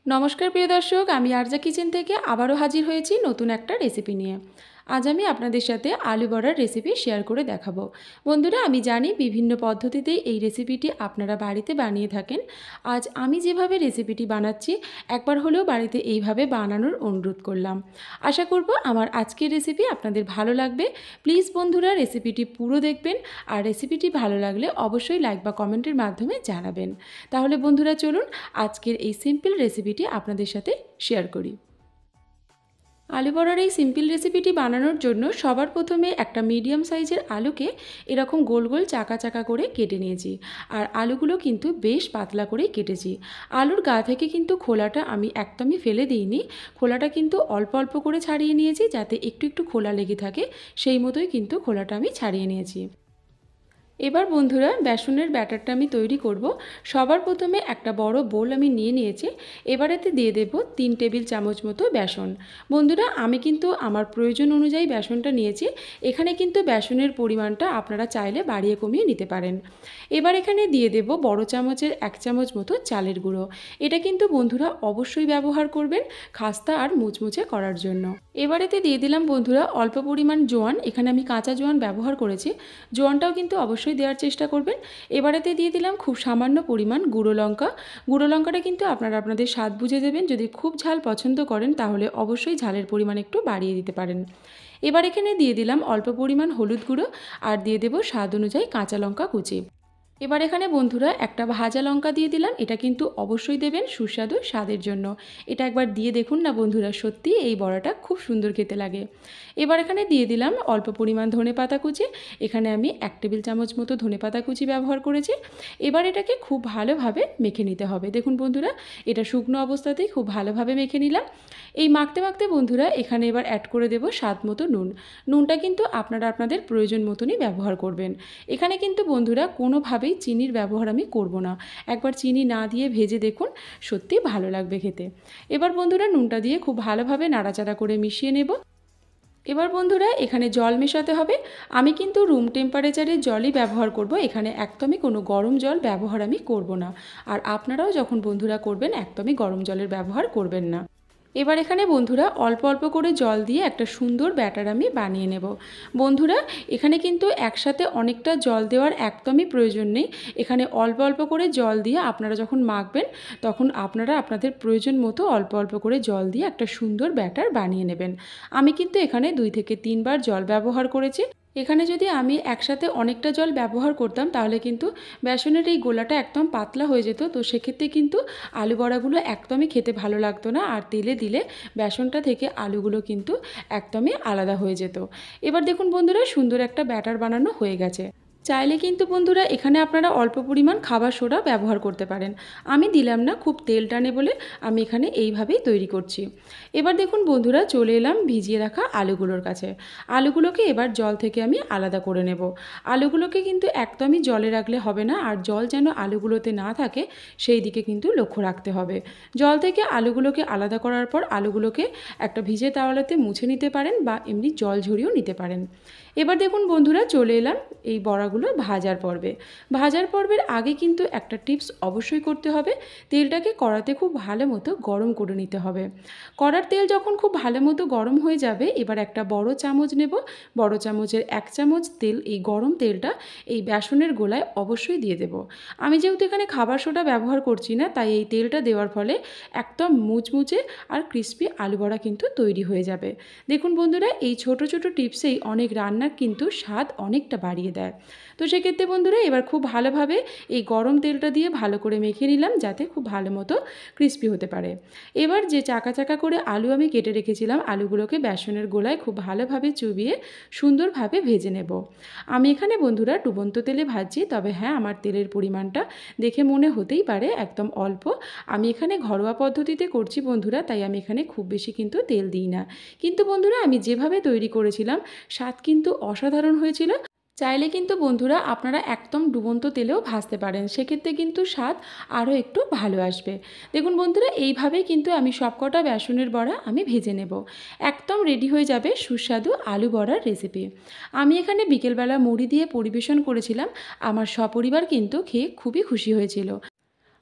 নমস্কার প্রিয় দর্শক, আমি আরজা কিচেন থেকে আবারও হাজির হয়েছি নতুন একটা রেসিপি নিয়ে। আজ আমি আপনাদের সাথে আলু বড়ার রেসিপি শেয়ার করে দেখাবো। বন্ধুরা, আমি জানি বিভিন্ন পদ্ধতিতে এই রেসিপিটি আপনারা বাড়িতে বানিয়ে থাকেন। আজ আমি যেভাবে রেসিপিটি বানাচ্ছি একবার হলেও বাড়িতে এইভাবে বানানোর অনুরোধ করলাম। আশা করব আমার আজকের রেসিপি আপনাদের ভালো লাগবে। প্লিজ বন্ধুরা, রেসিপিটি পুরো দেখবেন, আর রেসিপিটি ভালো লাগলে অবশ্যই লাইক বা কমেন্টের মাধ্যমে জানাবেন। তাহলে বন্ধুরা চলুন আজকের এই সিম্পল রেসিপিটি আপনাদের সাথে শেয়ার করি। আলু বড়ার এই সিম্পল রেসিপিটি বানানোর জন্য সবার প্রথমে একটা মিডিয়াম সাইজের আলুকে এরকম গোল গোল চাকা চাকা করে কেটে নিয়েছি। আর আলুগুলো কিন্তু বেশ পাতলা করেই কেটেছি। আলুর গা থেকে কিন্তু খোলাটা আমি একদমই ফেলে দিইনি, খোলাটা কিন্তু অল্প অল্প করে ছাড়িয়ে নিয়েছি, যাতে একটু একটু খোলা লেগে থাকে সেই মতোই কিন্তু খোলাটা আমি ছাড়িয়ে নিয়েছি। এবার বন্ধুরা, বেসনের ব্যাটারটা আমি তৈরি করব। সবার প্রথমে একটা বড় বোল আমি নিয়ে নিয়েছি। এবারেতে দিয়ে দেব 3 টেবিল চামচ মতো বেসন। বন্ধুরা, আমি কিন্তু আমার প্রয়োজন অনুযায়ী বেসনটা নিয়েছি। এখানে কিন্তু বেসনের পরিমাণটা আপনারা চাইলে বাড়িয়ে কমিয়ে নিতে পারেন। এবার এখানে দিয়ে দেব বড় চামচের 1 চামচ মতো চালের গুঁড়ো। এটা কিন্তু বন্ধুরা অবশ্যই ব্যবহার করবেন খাস্তা আর মুচমুচে করার জন্য। এবারেতে দিয়ে দিলাম বন্ধুরা অল্প পরিমাণ জোয়ান। এখানে আমি কাঁচা জোয়ান ব্যবহার করেছি, জোয়ানটাও কিন্তু অবশ্যই দেওয়ার চেষ্টা করবেন। এবারেতে দিয়ে দিলাম খুব সামান্য পরিমাণ গুঁড়ো লঙ্কা। গুঁড়ো লঙ্কাটা কিন্তু আপনারা আপনাদের স্বাদ বুঝে দেবেন। যদি খুব ঝাল পছন্দ করেন তাহলে অবশ্যই ঝালের পরিমাণ একটু বাড়িয়ে দিতে পারেন। এবার এখানে দিয়ে দিলাম অল্প পরিমাণ হলুদ গুঁড়ো, আর দিয়ে দেব স্বাদ অনুযায়ী কাঁচা লঙ্কা কুচি। এবার এখানে বন্ধুরা একটা ভাজা লঙ্কা দিয়ে দিলাম। এটা কিন্তু অবশ্যই দেবেন সুস্বাদু স্বাদের জন্য। এটা একবার দিয়ে দেখুন না বন্ধুরা, সত্যি এই বড়াটা খুব সুন্দর খেতে লাগে। এবার এখানে দিয়ে দিলাম অল্প পরিমাণ ধনেপাতা কুচি। এখানে আমি 1 টেবিল চামচ মতো ধনেপাতা কুচি ব্যবহার করেছি। এবার এটাকে খুব ভালোভাবে মেখে নিতে হবে। দেখুন বন্ধুরা, এটা শুকনো অবস্থাতেই খুব ভালোভাবে মেখে নিলাম। এই মাখতে মাখতে বন্ধুরা এখানে এবার অ্যাড করে দেব স্বাদ মতো নুন। নুনটা কিন্তু আপনারা আপনাদের প্রয়োজন মতনই ব্যবহার করবেন। এখানে কিন্তু বন্ধুরা কোনোভাবেই চিনির ব্যবহার আমি করব না। একবার চিনি না দিয়ে ভেজে দেখুন, সত্যি ভালো লাগবে খেতে। এবার বন্ধুরা নুনটা দিয়ে খুব ভালোভাবে নাড়াচাড়া করে মিশিয়ে নেব। এবার বন্ধুরা এখানে জল মেশাতে হবে। আমি কিন্তু রুম টেম্পারেচারের জলই ব্যবহার করব। এখানে একদমই কোনো গরম জল ব্যবহার আমি করব না। আর আপনারাও যখন বন্ধুরা করবেন একদমই গরম জলের ব্যবহার করবেন না। এবার এখানে বন্ধুরা অল্প অল্প করে জল দিয়ে একটা সুন্দর ব্যাটার আমি বানিয়ে নেব। বন্ধুরা, এখানে কিন্তু একসাথে অনেকটা জল দেওয়ার একদমই প্রয়োজন নেই। এখানে অল্প অল্প করে জল দিয়ে আপনারা যখন মাখবেন তখন আপনারা আপনাদের প্রয়োজন মতো অল্প অল্প করে জল দিয়ে একটা সুন্দর ব্যাটার বানিয়ে নেবেন। আমি কিন্তু এখানে 2 থেকে 3 বার জল ব্যবহার করেছি। এখানে যদি আমি একসাথে অনেকটা জল ব্যবহার করতাম তাহলে কিন্তু বেসনের এই গোলাটা একদম পাতলা হয়ে যেত। তো সেক্ষেত্রে কিন্তু আলু বড়াগুলো একদমই খেতে ভালো লাগতো না, আর তেলে দিলে বেসনটা থেকে আলুগুলো কিন্তু একদমই আলাদা হয়ে যেত। এবার দেখুন বন্ধুরা, সুন্দর একটা ব্যাটার বানানো হয়ে গেছে। চাইলে কিন্তু বন্ধুরা এখানে আপনারা অল্প পরিমাণ খাবার সোডা ব্যবহার করতে পারেন। আমি দিলাম না, খুব তেল টানে বলে আমি এখানে এইভাবেই তৈরি করছি। এবার দেখুন বন্ধুরা, চলে এলাম ভিজিয়ে রাখা আলুগুলোর কাছে। আলুগুলোকে এবার জল থেকে আমি আলাদা করে নেব। আলুগুলোকে কিন্তু একদমই জলে রাখলে হবে না, আর জল যেন আলুগুলোতে না থাকে সেই দিকে কিন্তু লক্ষ্য রাখতে হবে। জল থেকে আলুগুলোকে আলাদা করার পর আলুগুলোকে একটা ভিজে তাওয়ালেতে মুছে নিতে পারেন বা এমনি জল ঝরিয়েও নিতে পারেন। এবার দেখুন বন্ধুরা, চলে এলাম এই বড়াগুলো ভাজার পর্বে। ভাজার পর্বের আগে কিন্তু একটা টিপস অবশ্যই করতে হবে। তেলটাকে কড়াতে খুব ভালো মতো গরম করে নিতে হবে। কড়ার তেল যখন খুব ভালো মতো গরম হয়ে যাবে, এবার একটা বড় চামচ নেব। বড় চামচের 1 চামচ তেল, এই গরম তেলটা এই বেসনের গোলায় অবশ্যই দিয়ে দেব। আমি যেহেতু এখানে খাবার সোডা ব্যবহার করছি না, তাই এই তেলটা দেওয়ার ফলে একদম মুচমুচে আর ক্রিস্পি আলু বড়া কিন্তু তৈরি হয়ে যাবে। দেখুন বন্ধুরা, এই ছোট ছোট টিপসেই অনেক রান্নার কিন্তু স্বাদ অনেকটা বাড়িয়ে দেয়। তো সেক্ষেত্রে বন্ধুরা এবার খুব ভালোভাবে এই গরম তেলটা দিয়ে ভালো করে মেখে নিলাম, যাতে খুব ভালো মতো ক্রিস্পি হতে পারে। এবার যে চাকা চাকা করে আলু আমি কেটে রেখেছিলাম, আলুগুলোকে বেসনের গোলায় খুব ভালোভাবে চুবিয়ে সুন্দরভাবে ভেজে নেব। আমি এখানে বন্ধুরা ডুবন্ত তেলে ভাজছি, তবে হ্যাঁ, আমার তেলের পরিমাণটা দেখে মনে হতেই পারে একদম অল্প। আমি এখানে ঘরোয়া পদ্ধতিতে করছি বন্ধুরা, তাই আমি এখানে খুব বেশি কিন্তু তেল দিই না। কিন্তু বন্ধুরা আমি যেভাবে তৈরি করেছিলাম স্বাদ কিন্তু অসাধারণ হয়েছিল। চাইলে কিন্তু বন্ধুরা আপনারা একদম ডুবন্ত তেলেও ভাজতে পারেন, সেক্ষেত্রে কিন্তু স্বাদ আরও একটু ভালো আসবে। দেখুন বন্ধুরা, এইভাবেই কিন্তু আমি সবকটা বেসনের বড়া আমি ভেজে নেব। একদম রেডি হয়ে যাবে সুস্বাদু আলু বড়ার রেসিপি। আমি এখানে বিকেলবেলা মুড়ি দিয়ে পরিবেশন করেছিলাম। আমার সপরিবার কিন্তু খেয়ে খুবই খুশি হয়েছিল।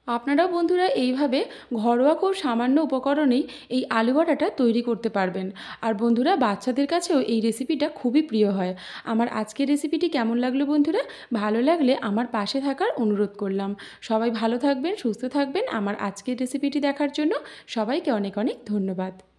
আপনারাও বন্ধুরা এইভাবে ঘরোয়া খুব সামান্য উপকরণেই এই আলু বড়াটা তৈরি করতে পারবেন। আর বন্ধুরা, বাচ্চাদের কাছেও এই রেসিপিটা খুবই প্রিয় হয়। আমার আজকের রেসিপিটি কেমন লাগলো বন্ধুরা? ভালো লাগলে আমার পাশে থাকার অনুরোধ করলাম। সবাই ভালো থাকবেন, সুস্থ থাকবেন। আমার আজকের রেসিপিটি দেখার জন্য সবাইকে অনেক অনেক ধন্যবাদ।